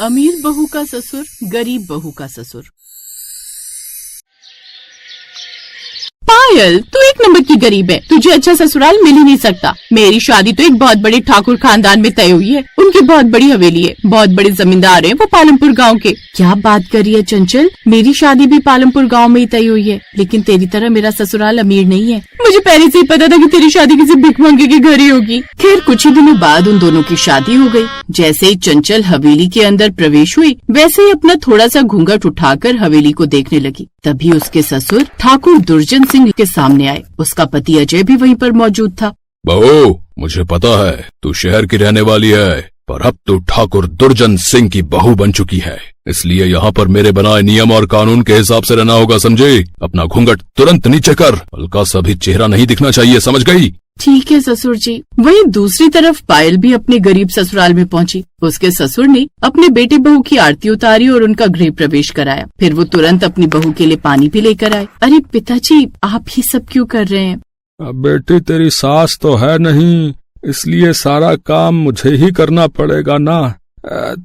अमीर बहू का ससुर, गरीब बहू का ससुर। पायल, तू एक नंबर की गरीब है, तुझे अच्छा ससुराल मिल ही नहीं सकता। मेरी शादी तो एक बहुत बड़े ठाकुर खानदान में तय हुई है। उनकी बहुत बड़ी हवेली है, बहुत बड़े जमींदार हैं वो पालमपुर गांव के। क्या बात कर रही है चंचल, मेरी शादी भी पालमपुर गांव में ही तय हुई है, लेकिन तेरी तरह मेरा ससुराल अमीर नहीं है। मुझे पहले से ही पता था कि तेरी शादी किसी भिखमंगे के घर ही होगी। खैर, कुछ ही दिनों बाद उन दोनों की शादी हो गई। जैसे ही चंचल हवेली के अंदर प्रवेश हुई, वैसे ही अपना थोड़ा सा घूंघट उठाकर हवेली को देखने लगी। तभी उसके ससुर ठाकुर दुर्जन सिंह के सामने आए। उसका पति अजय भी वहीं पर मौजूद था। बहू, मुझे पता है तू शहर की रहने वाली है, पर अब तू ठाकुर दुर्जन सिंह की बहू बन चुकी है, इसलिए यहाँ पर मेरे बनाए नियम और कानून के हिसाब से रहना होगा, समझे? अपना घूंघट तुरंत नीचे कर, हल्का सा भी चेहरा नहीं दिखना चाहिए, समझ गई? ठीक है ससुर जी। वहीं दूसरी तरफ पायल भी अपने गरीब ससुराल में पहुंची। उसके ससुर ने अपने बेटे बहू की आरती उतारी और उनका गृह प्रवेश कराया। फिर वो तुरंत अपनी बहू के लिए पानी भी लेकर आए। अरे पिताजी, आप ही सब क्यों कर रहे हैं? बेटी, तेरी सास तो है नहीं, इसलिए सारा काम मुझे ही करना पड़ेगा ना।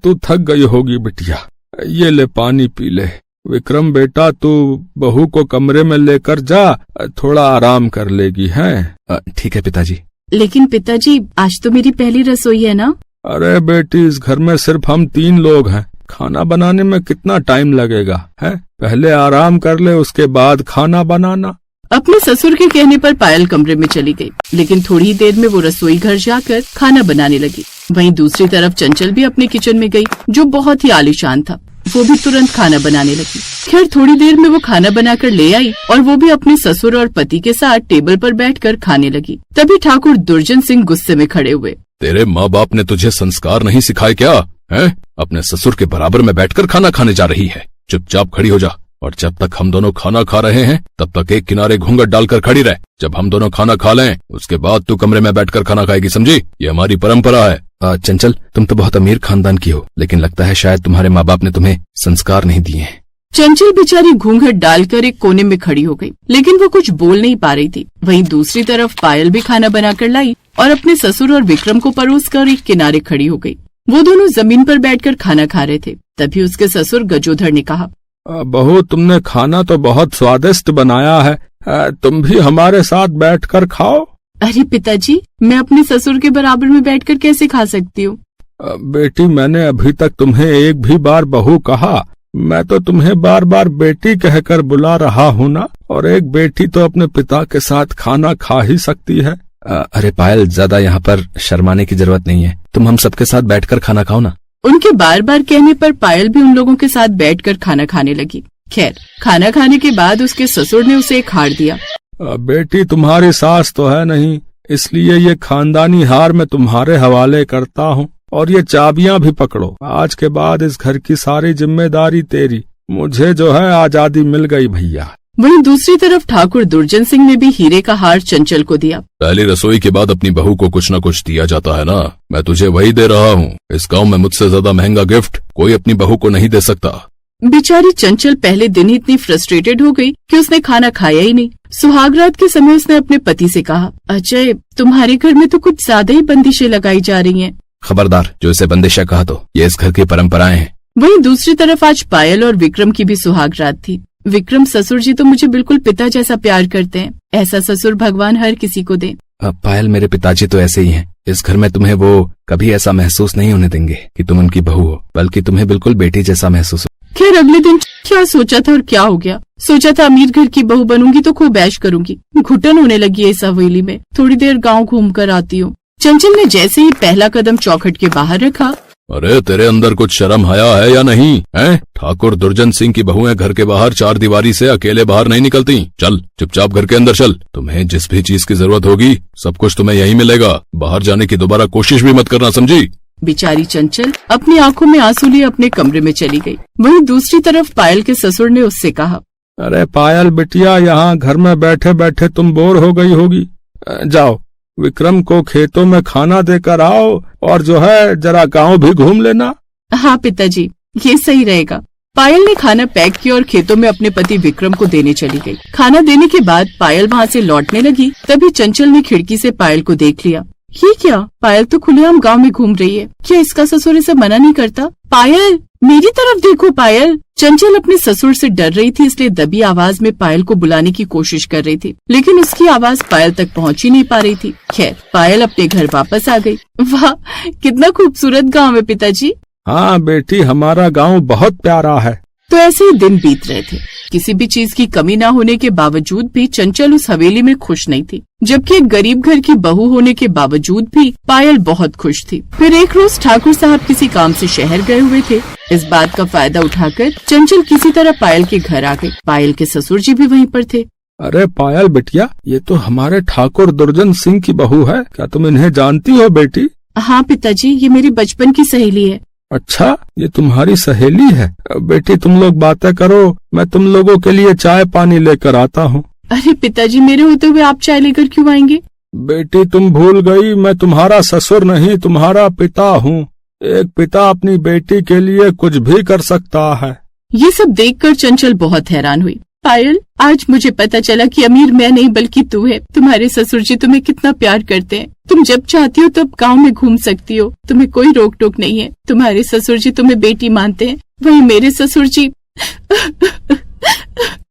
तू थक गई होगी बिटिया, ये ले पानी पी ले। विक्रम बेटा, तू बहू को कमरे में लेकर जा, थोड़ा आराम कर लेगी, है? ठीक है पिताजी। लेकिन पिताजी, आज तो मेरी पहली रसोई है ना। अरे बेटी, इस घर में सिर्फ हम 3 लोग हैं, खाना बनाने में कितना टाइम लगेगा, है? पहले आराम कर ले, उसके बाद खाना बनाना। अपने ससुर के कहने पर पायल कमरे में चली गई, लेकिन थोड़ी ही देर में वो रसोई घर जाकर खाना बनाने लगी। वहीं दूसरी तरफ चंचल भी अपने किचन में गई, जो बहुत ही आलीशान था। वो भी तुरंत खाना बनाने लगी। खैर, थोड़ी देर में वो खाना बनाकर ले आई और वो भी अपने ससुर और पति के साथ टेबल पर बैठकर खाने लगी। तभी ठाकुर दुर्जन सिंह गुस्से में खड़े हुए। तेरे माँ बाप ने तुझे संस्कार नहीं सिखाए क्या, है? अपने ससुर के बराबर में बैठकर खाना खाने जा रही है। चुपचाप खड़ी हो जा, और जब तक हम दोनों खाना खा रहे हैं तब तक एक किनारे घूंघट डालकर खड़ी रह। जब हम दोनों खाना खा लें उसके बाद तू कमरे में बैठकर खाना खाएगी, समझी? ये हमारी परंपरा है। चंचल, तुम तो बहुत अमीर खानदान की हो, लेकिन लगता है शायद तुम्हारे माँ बाप ने तुम्हें संस्कार नहीं दिए हैं। चंचल बेचारी घूंघट डालकर एक कोने में खड़ी हो गई, लेकिन वो कुछ बोल नहीं पा रही थी। वहीं दूसरी तरफ पायल भी खाना बनाकर लाई और अपने ससुर और विक्रम को परोस कर एक किनारे खड़ी हो गई। वो दोनों जमीन पर बैठकर खाना खा रहे थे। तभी उसके ससुर गजोधर ने कहा, बहू, तुमने खाना तो बहुत स्वादिष्ट बनाया है, तुम भी हमारे साथ बैठकर खाओ। अरे पिताजी, मैं अपने ससुर के बराबर में बैठकर कैसे खा सकती हूँ? बेटी, मैंने अभी तक तुम्हें एक भी बार बहू कहा? मैं तो तुम्हें बार बार बेटी कहकर बुला रहा हूँ ना, और एक बेटी तो अपने पिता के साथ खाना खा ही सकती है। अरे पायल, ज्यादा यहाँ पर शर्माने की जरूरत नहीं है, तुम हम सबके साथ बैठकर खाना खाओ ना। उनके बार बार कहने पर पायल भी उन लोगों के साथ बैठकर खाना खाने लगी। खैर, खाना खाने के बाद उसके ससुर ने उसे एक हार दिया। बेटी, तुम्हारी सास तो है नहीं, इसलिए ये खानदानी हार मैं तुम्हारे हवाले करता हूँ, और ये चाबियां भी पकड़ो। आज के बाद इस घर की सारी जिम्मेदारी तेरी। मुझे जो है आजादी मिल गई भैया। वहीं दूसरी तरफ ठाकुर दुर्जन सिंह ने भी हीरे का हार चंचल को दिया। पहली रसोई के बाद अपनी बहू को कुछ न कुछ दिया जाता है ना, मैं तुझे वही दे रहा हूँ। इस गांव में मुझसे ज्यादा महंगा गिफ्ट कोई अपनी बहू को नहीं दे सकता। बेचारी चंचल पहले दिन ही इतनी फ्रस्ट्रेटेड हो गई कि उसने खाना खाया ही नहीं। सुहागरात के समय उसने अपने पति से कहा, अजय, तुम्हारे घर में तो कुछ ज्यादा ही बंदिशें लगाई जा रही हैं। खबरदार, जो इसे बंदिशा कहा तो ये इस घर की परंपराएं हैं। वहीं दूसरी तरफ आज पायल और विक्रम की भी सुहागरात थी। विक्रम, ससुर जी तो मुझे बिल्कुल पिता जैसा प्यार करते हैं। ऐसा ससुर भगवान हर किसी को दे। पायल, मेरे पिताजी तो ऐसे ही हैं। इस घर में तुम्हें वो कभी ऐसा महसूस नहीं होने देंगे कि तुम उनकी बहू हो, बल्कि तुम्हें बिल्कुल बेटी जैसा महसूस हो। खैर, अगले दिन क्या सोचा था और क्या हो गया। सोचा था अमीर घर की बहू बनूंगी तो खूब ऐश करूंगी। घुटन होने लगी है इस हवेली में, थोड़ी देर गाँव घूम कर आती हूँ। चंचल ने जैसे ही पहला कदम चौखट के बाहर रखा, अरे तेरे अंदर कुछ शर्म हया है या नहीं, है? ठाकुर दुर्जन सिंह की बहुएं घर के बाहर 4 दीवारी से अकेले बाहर नहीं निकलती। चल चुपचाप घर के अंदर चल। तुम्हें जिस भी चीज की जरूरत होगी सब कुछ तुम्हें यहीं मिलेगा। बाहर जाने की दोबारा कोशिश भी मत करना, समझी? बेचारी चंचल अपनी आंखों में आंसू लिए अपने कमरे में चली गई। वहीं दूसरी तरफ पायल के ससुर ने उससे कहा, अरे पायल बिटिया, यहाँ घर में बैठे बैठे तुम बोर हो गई होगी। जाओ, विक्रम को खेतों में खाना देकर आओ, और जो है जरा गांव भी घूम लेना। हाँ पिताजी, ये सही रहेगा। पायल ने खाना पैक किया और खेतों में अपने पति विक्रम को देने चली गई। खाना देने के बाद पायल वहाँ से लौटने लगी, तभी चंचल ने खिड़की से पायल को देख लिया। ये क्या, पायल तो खुलेआम गांव में घूम रही है, क्या इसका ससुर इसे मना नहीं करता? पायल, मेरी तरफ देखो पायल। चंचल अपने ससुर से डर रही थी, इसलिए दबी आवाज में पायल को बुलाने की कोशिश कर रही थी, लेकिन उसकी आवाज पायल तक पहुंच ही नहीं पा रही थी। खैर, पायल अपने घर वापस आ गई। वाह, कितना खूबसूरत गाँव है पिताजी। हाँ बेटी, हमारा गांव बहुत प्यारा है। तो ऐसे ही दिन बीत रहे थे। किसी भी चीज की कमी न होने के बावजूद भी चंचल उस हवेली में खुश नहीं थी, जबकि एक गरीब घर की बहू होने के बावजूद भी पायल बहुत खुश थी। फिर एक रोज ठाकुर साहब किसी काम से शहर गए हुए थे। इस बात का फायदा उठाकर चंचल किसी तरह पायल के घर आ गई। पायल के ससुर जी भी वहीं पर थे। अरे पायल बिटिया, ये तो हमारे ठाकुर दुर्जन सिंह की बहू है। क्या तुम इन्हें जानती हो बेटी? हाँ पिताजी, ये मेरी बचपन की सहेली है। अच्छा, ये तुम्हारी सहेली है। बेटी तुम लोग बातें करो, मैं तुम लोगों के लिए चाय पानी लेकर आता हूँ। अरे पिताजी, मेरे होते हुए आप चाय लेकर क्यों आएंगे? बेटी तुम भूल गई, मैं तुम्हारा ससुर नहीं, तुम्हारा पिता हूँ। एक पिता अपनी बेटी के लिए कुछ भी कर सकता है। ये सब देखकर चंचल बहुत हैरान हुई। पायल, आज मुझे पता चला कि अमीर मैं नहीं बल्कि तू है। तुम्हारे ससुर जी तुम्हें कितना प्यार करते हैं। तुम जब चाहती हो तब गांव में घूम सकती हो, तुम्हें कोई रोक टोक नहीं है। तुम्हारे ससुर जी तुम्हें बेटी मानते हैं, वहीं मेरे ससुर जी।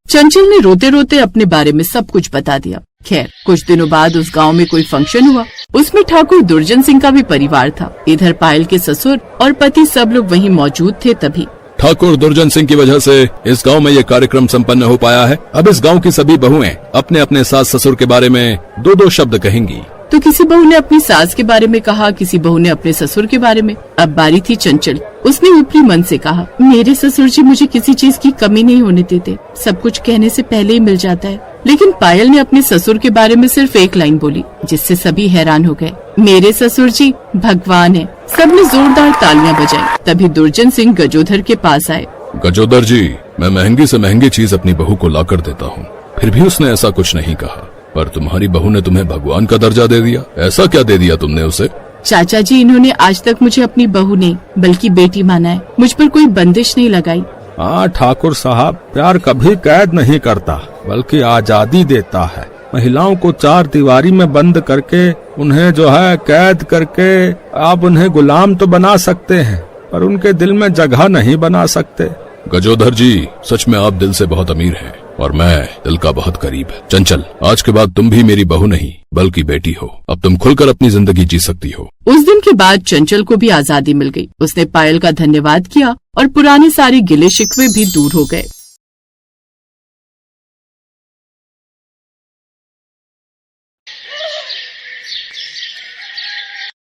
चंचल ने रोते रोते अपने बारे में सब कुछ बता दिया। खैर, कुछ दिनों बाद उस गांव में कोई फंक्शन हुआ। उसमें ठाकुर दुर्जन सिंह का भी परिवार था। इधर पायल के ससुर और पति सब लोग वहीं मौजूद थे। तभी ठाकुर दुर्जन सिंह की वजह से इस गांव में ये कार्यक्रम संपन्न हो पाया है। अब इस गांव की सभी बहुएं अपने अपने सास ससुर के बारे में दो दो शब्द कहेंगी। तो किसी बहू ने अपनी सास के बारे में कहा, किसी बहू ने अपने ससुर के बारे में। अब बारी थी चंचल। उसने ऊपरी मन से कहा, मेरे ससुर जी मुझे किसी चीज की कमी नहीं होने देते, सब कुछ कहने से पहले ही मिल जाता है। लेकिन पायल ने अपने ससुर के बारे में सिर्फ एक लाइन बोली, जिससे सभी हैरान हो गए। मेरे ससुर जी भगवान है। सबने जोरदार तालियां बजाई। तभी दुर्जन सिंह गजोधर के पास आए। गजोदर जी, मैं महंगी से महंगी चीज अपनी बहू को लाकर देता हूँ, फिर भी उसने ऐसा कुछ नहीं कहा। पर तुम्हारी बहू ने तुम्हें भगवान का दर्जा दे दिया। ऐसा क्या दे दिया तुमने उसे? चाचा जी, इन्होंने आज तक मुझे अपनी बहू नहीं बल्कि बेटी माना है। मुझ पर कोई बंदिश नहीं लगाई। हाँ ठाकुर साहब, प्यार कभी कैद नहीं करता बल्कि आजादी देता है। महिलाओं को चार दीवारी में बंद करके, उन्हें जो है कैद करके आप उन्हें गुलाम तो बना सकते हैं, पर उनके दिल में जगह नहीं बना सकते। गजोधर जी, सच में आप दिल से बहुत अमीर हैं और मैं दिल का बहुत करीब। चंचल, आज के बाद तुम भी मेरी बहू नहीं बल्कि बेटी हो। अब तुम खुलकर अपनी जिंदगी जी सकती हो। उस दिन के बाद चंचल को भी आजादी मिल गई। उसने पायल का धन्यवाद किया और पुराने सारे गिले शिकवे भी दूर हो गए।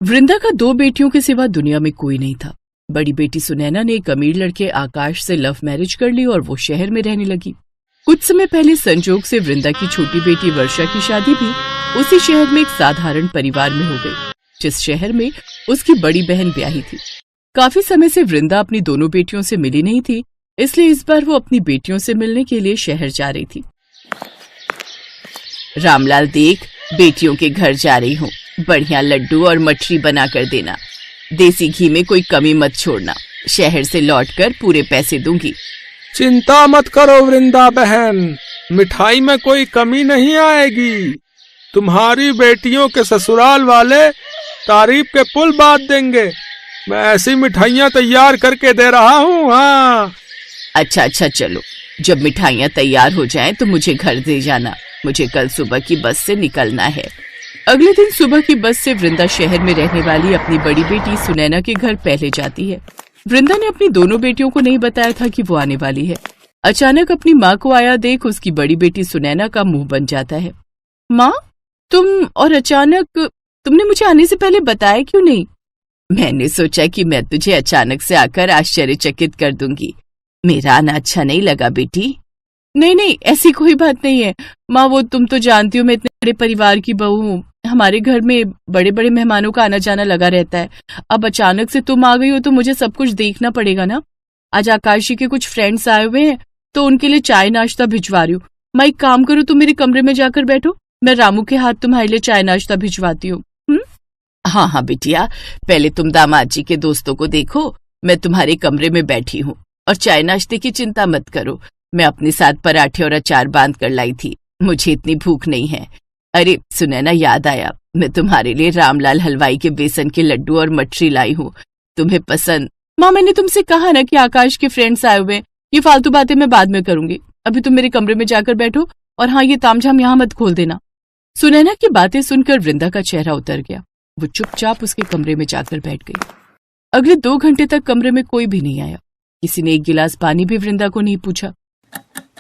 वृंदा का दो बेटियों के सिवा दुनिया में कोई नहीं था। बड़ी बेटी सुनैना ने एक अमीर लड़के आकाश से लव मैरिज कर ली और वो शहर में रहने लगी। कुछ समय पहले संजोग से वृंदा की छोटी बेटी वर्षा की शादी भी उसी शहर में एक साधारण परिवार में हो गई, जिस शहर में उसकी बड़ी बहन ब्याही थी। काफी समय से वृंदा अपनी दोनों बेटियों से मिली नहीं थी, इसलिए इस बार वो अपनी बेटियों से मिलने के लिए शहर जा रही थी। रामलाल, देख, बेटियों के घर जा रही हूँ। बढ़िया लड्डू और मठरी बना कर देना। देसी घी में कोई कमी मत छोड़ना। शहर से लौटकर पूरे पैसे दूंगी। चिंता मत करो वृंदा बहन, मिठाई में कोई कमी नहीं आएगी। तुम्हारी बेटियों के ससुराल वाले तारीफ के पुल बांध देंगे। मैं ऐसी मिठाइयाँ तैयार करके दे रहा हूँ। हाँ, अच्छा, चलो, जब मिठाइयाँ तैयार हो जाएं तो मुझे घर दे जाना। मुझे कल सुबह की बस से निकलना है। अगले दिन सुबह की बस से वृंदा शहर में रहने वाली अपनी बड़ी बेटी सुनैना के घर पहले जाती है। वृंदा ने अपनी दोनों बेटियों को नहीं बताया था कि वो आने वाली है। अचानक अपनी माँ को आया देख उसकी बड़ी बेटी सुनैना का मुंह बन जाता है। माँ, तुमने मुझे आने से पहले बताया क्यों नहीं? मैंने सोचा कि मैं तुझे अचानक से आकर आश्चर्यचकित कर दूंगी। मेरा आना अच्छा नहीं लगा बेटी? नहीं, ऐसी कोई बात नहीं है माँ। वो तुम तो जानती हो मैं इतने बड़े परिवार की बहू हूँ। हमारे घर में बड़े बड़े मेहमानों का आना जाना लगा रहता है। अब अचानक से तुम आ गई हो तो मुझे सब कुछ देखना पड़ेगा ना। आज आकाशी के कुछ फ्रेंड्स आए हुए हैं तो उनके लिए चाय नाश्ता भिजवा रही हूँ। माँ, एक काम करो, तुम मेरे कमरे में जाकर बैठो, मैं रामू के हाथ तुम्हारे लिए चाय नाश्ता भिजवाती हूँ। हाँ बिटिया, पहले तुम दामाद जी के दोस्तों को देखो। मैं तुम्हारे कमरे में बैठी हूँ और चाय नाश्ते की चिंता मत करो, मैं अपने साथ पराठे और अचार बांध कर लाई थी, मुझे इतनी भूख नहीं है। अरे सुनैना, याद आया, मैं तुम्हारे लिए रामलाल हलवाई के बेसन के लड्डू और मठरी लाई हूँ, तुम्हें पसंद। माँ, मैंने तुमसे कहा ना कि आकाश के फ्रेंड्स आए हुए, ये फालतू बातें मैं बाद में करूंगी, अभी तुम मेरे कमरे में जाकर बैठो, और हाँ, ये तामझाम यहाँ मत खोल देना। सुनैना की बातें सुनकर वृंदा का चेहरा उतर गया। वो चुपचाप उसके कमरे में जाकर बैठ गई। अगले 2 घंटे तक कमरे में कोई भी नहीं आया, किसी ने एक गिलास पानी भी वृंदा को नहीं पूछा।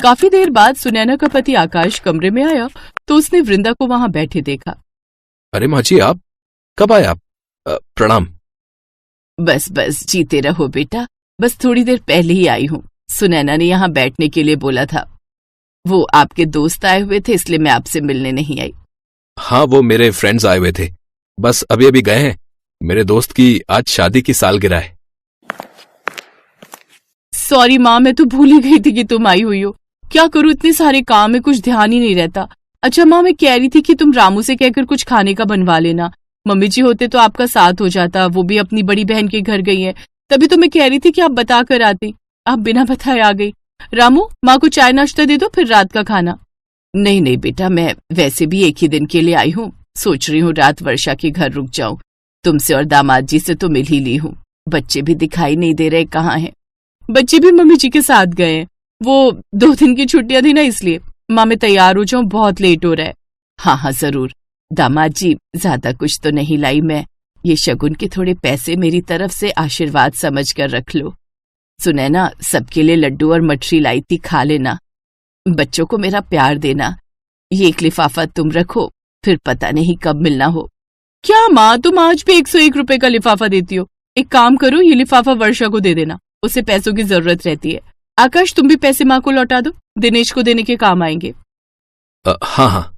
काफी देर बाद सुनैना का पति आकाश कमरे में आया तो उसने वृंदा को वहां बैठे देखा। अरे माँ जी, आप कब आए? आप प्रणाम। बस बस, जीते रहो बेटा, बस थोड़ी देर पहले ही आई हूँ। सुनैना ने यहाँ बैठने के लिए बोला था, वो आपके दोस्त आए हुए थे, इसलिए मैं आपसे मिलने नहीं आई। हाँ, वो मेरे फ्रेंड्स आए हुए थे, बस अभी अभी गए हैं। मेरे दोस्त की आज शादी की सालगिरह है। सॉरी माँ, मैं तो भूल ही गई थी कि तुम आई हुई हो। क्या करूँ, इतने सारे काम में कुछ ध्यान ही नहीं रहता। अच्छा माँ, मैं कह रही थी कि तुम रामू से कहकर कुछ खाने का बनवा लेना, मम्मी जी होते तो आपका साथ हो जाता, वो भी अपनी बड़ी बहन के घर गई है। तभी तो मैं कह रही थी कि आप बता कर आती, आप बिना बताए आ गई। रामू, माँ को चाय नाश्ता दे दो, फिर रात का खाना। नहीं नहीं बेटा, मैं वैसे भी एक ही दिन के लिए आई हूँ, सोच रही हूँ रात वर्षा के घर रुक जाऊं। तुमसे और दामाद जी से तो मिल ही ली हूँ, बच्चे भी दिखाई नहीं दे रहे, कहाँ हैं? बच्चे भी मम्मी जी के साथ गए हैं, वो 2 दिन की छुट्टियां थी ना, इसलिए। माँ, मैं तैयार हो जाऊं, बहुत लेट हो रहा है। हाँ हाँ जरूर। दामाद जी, ज्यादा कुछ तो नहीं लाई मैं, ये शगुन के थोड़े पैसे मेरी तरफ से आशीर्वाद समझ कर रख लो। सुनैना, सबके लिए लड्डू और मठरी लाई थी, खा लेना, बच्चों को मेरा प्यार देना। ये एक लिफाफा तुम रखो, फिर पता नहीं कब मिलना हो। क्या माँ, तुम आज भी 101 रुपए का लिफाफा देती हो? एक काम करो, ये लिफाफा वर्षा को दे देना, उसे पैसों की जरूरत रहती है। आकाश, तुम भी पैसे माँ को लौटा दो, दिनेश को देने के काम आएंगे। हाँ हाँ।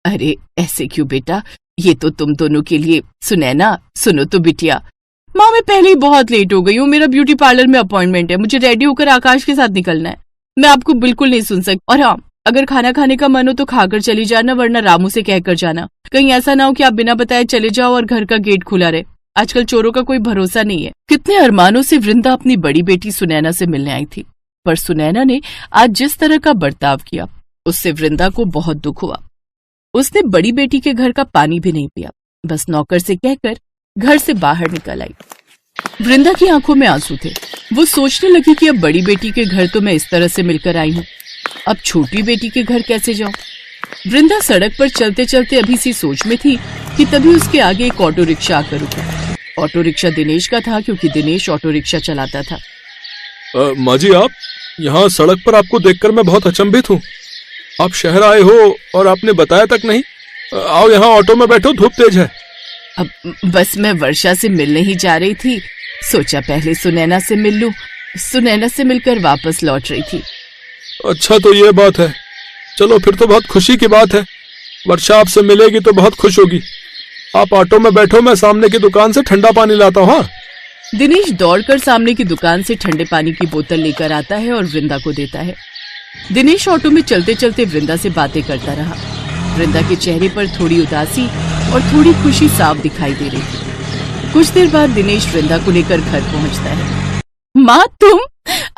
अरे ऐसे क्यों बेटा, ये तो तुम दोनों के लिए। सुनैना, सुनो तो बिटिया। माँ, मैं पहले ही बहुत लेट हो गई हूँ, मेरा ब्यूटी पार्लर में अपॉइंटमेंट है, मुझे रेडी होकर आकाश के साथ निकलना है। मैं आपको बिल्कुल नहीं सुन सकती। और हाँ, अगर खाना खाने का मन हो तो खाकर चली जाना, वरना रामू से कहकर जाना। कहीं ऐसा ना हो कि आप बिना बताए चले जाओ और घर का गेट खुला रहे। आजकल चोरों का कोई भरोसा नहीं है। कितने अरमानों से वृंदा अपनी बड़ी बेटी सुनैना से मिलने आई थी, पर सुनैना ने आज जिस तरह का बर्ताव किया, उससे वृंदा को बहुत दुख हुआ। उसने बड़ी बेटी के घर का पानी भी नहीं पिया, बस नौकर से कहकर घर से बाहर निकल आई। वृंदा की आंखों में आंसू थे। वो सोचने लगी कि अब बड़ी बेटी के घर तो मैं इस तरह से मिलकर आई हूँ, अब छोटी बेटी के घर कैसे जाऊं? वृंदा सड़क पर चलते चलते अभी सी सोच में थी कि तभी उसके आगे एक ऑटो रिक्शा आकर रुका। ऑटो रिक्शा दिनेश का था, क्योंकि दिनेश ऑटो रिक्शा चलाता था। माँ जी, आप यहाँ सड़क पर आपको देखकर मैं बहुत अचंभित हूँ। आप शहर आए हो और आपने बताया तक नहीं। आओ यहाँ ऑटो में बैठो, धूप तेज है। अब बस मैं वर्षा से मिलने ही जा रही थी, सोचा पहले सुनैना से मिल लूं। सुनैना से मिलकर वापस लौट रही थी। अच्छा, तो ये बात है। चलो फिर तो बहुत खुशी की बात है। वर्षा आपसे मिलेगी तो बहुत खुश होगी। आप ऑटो में बैठो, मैं सामने की दुकान से ठंडा पानी लाता हूँ। हाँ। दिनेश दौड़कर सामने की दुकान से ठंडे पानी की बोतल लेकर आता है और वृंदा को देता है। दिनेश ऑटो में चलते चलते वृंदा से बातें करता रहा। वृंदा के चेहरे पर थोड़ी उदासी और थोड़ी खुशी साफ दिखाई दे रही थी। कुछ देर बाद दिनेश वृंदा को लेकर घर पहुंचता है। माँ, तुम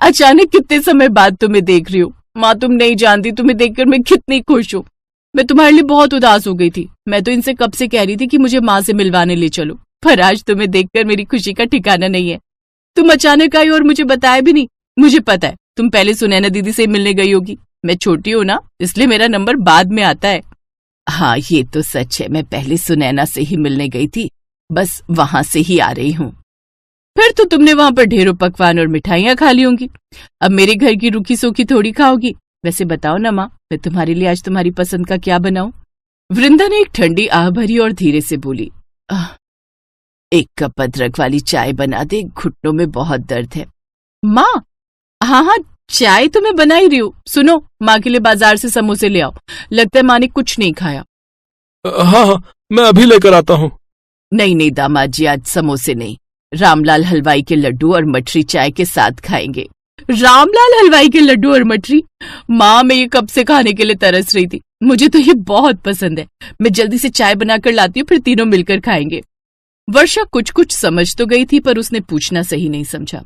अचानक कितने समय बाद तुम्हें देख रही हो। माँ, तुम नहीं जानती तुम्हें देखकर मैं कितनी खुश हूँ। मैं तुम्हारे लिए बहुत उदास हो गई थी। मैं तो इनसे कब से कह रही थी कि मुझे माँ से मिलवाने ले चलो, पर आज तुम्हें देखकर मेरी खुशी का ठिकाना नहीं है। तुम अचानक आई और मुझे बताया भी नहीं। मुझे पता है तुम पहले सुनैना दीदी से मिलने गई होगी। मैं छोटी हूँ ना, इसलिए मेरा नंबर बाद में आता है। हाँ, ये तो सच है, मैं पहले सुनैना से ही मिलने गई थी, बस वहां से ही आ रही हूँ। फिर तो तुमने वहां पर ढेरों पकवान और मिठाइयाँ खा ली होंगी। अब मेरे घर की रूखी सूखी थोड़ी खाओगी। वैसे बताओ ना माँ, मैं तुम्हारे लिए आज तुम्हारी पसंद का क्या बनाऊं? वृंदा ने एक ठंडी आह भरी और धीरे से बोली, एक कप अदरक वाली चाय बना दे, घुटनों में बहुत दर्द है। माँ, हाँ हाँ, चाय तो मैं बना ही रही हूँ। सुनो, माँ के लिए बाजार से समोसे ले आओ, लगता है माँ ने कुछ नहीं खाया। हाँ हाँ, मैं अभी लेकर आता हूँ। नहीं नहीं दामाद जी, आज समोसे नहीं, रामलाल हलवाई के लड्डू और मठरी चाय के साथ खाएंगे। रामलाल हलवाई के लड्डू और मठरी? माँ, मैं ये कब से खाने के लिए तरस रही थी, मुझे तो ये बहुत पसंद है। मैं जल्दी से चाय बनाकर लाती हूँ, फिर तीनों मिलकर खाएंगे। वर्षा कुछ कुछ समझ तो गई थी, पर उसने पूछना सही नहीं समझा।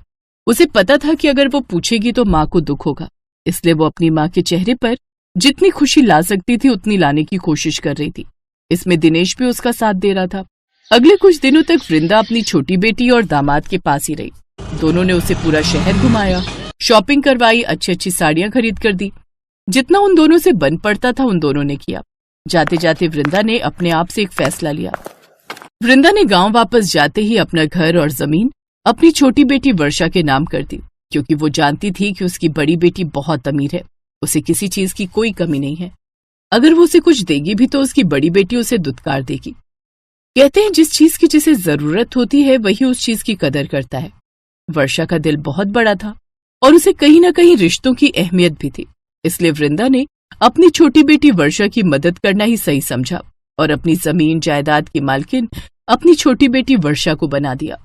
उसे पता था कि अगर वो पूछेगी तो माँ को दुख होगा, इसलिए वो अपनी माँ के चेहरे पर जितनी खुशी ला सकती थी उतनी लाने की कोशिश कर रही थी। इसमें दिनेश भी उसका साथ दे रहा था। अगले कुछ दिनों तक वृंदा अपनी छोटी बेटी और दामाद के पास ही रही। दोनों ने उसे पूरा शहर घुमाया, शॉपिंग करवाई, अच्छी अच्छी साड़ियां खरीद कर दी। जितना उन दोनों से बन पड़ता था उन दोनों ने किया। जाते जाते वृंदा ने अपने आप से एक फैसला लिया। वृंदा ने गांव वापस जाते ही अपना घर और जमीन अपनी छोटी बेटी वर्षा के नाम कर दी, क्योंकि वो जानती थी कि उसकी बड़ी बेटी बहुत अमीर है, उसे किसी चीज की कोई कमी नहीं है। अगर वो उसे कुछ देगी भी तो उसकी बड़ी बेटी उसे दुत्कार देगी। कहते हैं जिस चीज की जिसे जरूरत होती है वही उस चीज की कदर करता है। वर्षा का दिल बहुत बड़ा था और उसे कहीं ना कहीं रिश्तों की अहमियत भी थी, इसलिए वृंदा ने अपनी छोटी बेटी वर्षा की मदद करना ही सही समझा और अपनी जमीन जायदाद की मालकिन अपनी छोटी बेटी वर्षा को बना दिया।